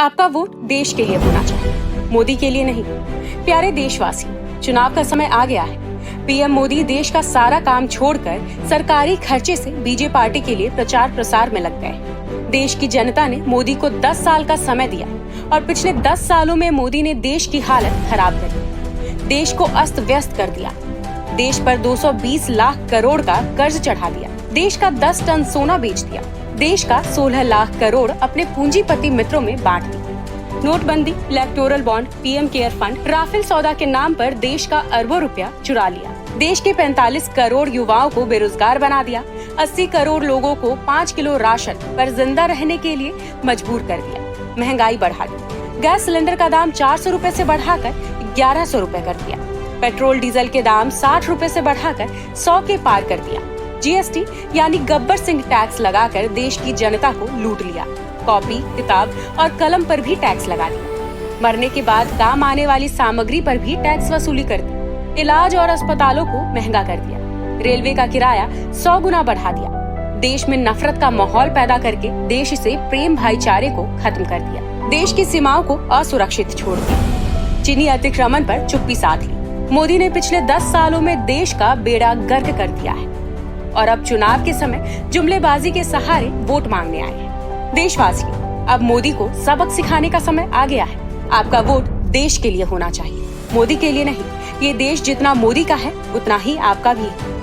आपका वोट देश के लिए होना चाहिए, मोदी के लिए नहीं। प्यारे देशवासी, चुनाव का समय आ गया है। पीएम मोदी देश का सारा काम छोड़कर सरकारी खर्चे से बीजेपी पार्टी के लिए प्रचार प्रसार में लग गए। देश की जनता ने मोदी को 10 साल का समय दिया और पिछले 10 सालों में मोदी ने देश की हालत खराब कर दी, देश को अस्त व्यस्त कर दिया, देश पर 220 लाख करोड़ का कर्ज चढ़ा दिया, देश का 10 टन सोना बेच दिया, देश का 16 लाख करोड़ अपने पूंजीपति मित्रों में बांट दी। नोटबंदी, electoral bond, PM care fund, Rafale सौदा के नाम पर देश का अरबों रुपया चुरा लिया, देश के 45 करोड़ युवाओं को बेरोजगार बना दिया, 80 करोड़ लोगों को 5 किलो राशन पर जिंदा रहने के लिए मजबूर कर दिया, महंगाई बढ़ा दी, गैस सिलेंडर का दाम 400 रूपए से बढ़ाकर 1100 रूपए कर दिया, पेट्रोल डीजल के दाम 60 रूपए से बढ़ाकर 100 के पार कर दिया, जीएसटी यानी गब्बर सिंह टैक्स लगाकर देश की जनता को लूट लिया, कॉपी, किताब और कलम पर भी टैक्स लगा दिया, मरने के बाद काम आने वाली सामग्री पर भी टैक्स वसूली कर दी, इलाज और अस्पतालों को महंगा कर दिया, रेलवे का किराया 100 गुना बढ़ा दिया, देश में नफरत का माहौल पैदा करके देश से प्रेम भाईचारे को खत्म कर दिया, देश की सीमाओं को असुरक्षित छोड़ दिया, चीनी अतिक्रमण पर चुप्पी साध ली। मोदी ने पिछले 10 सालों में देश का बेड़ा गर्क कर दिया है और अब चुनाव के समय जुमलेबाजी के सहारे वोट मांगने आए हैं। देशवासियों, अब मोदी को सबक सिखाने का समय आ गया है। आपका वोट देश के लिए होना चाहिए, मोदी के लिए नहीं। ये देश जितना मोदी का है उतना ही आपका भी है।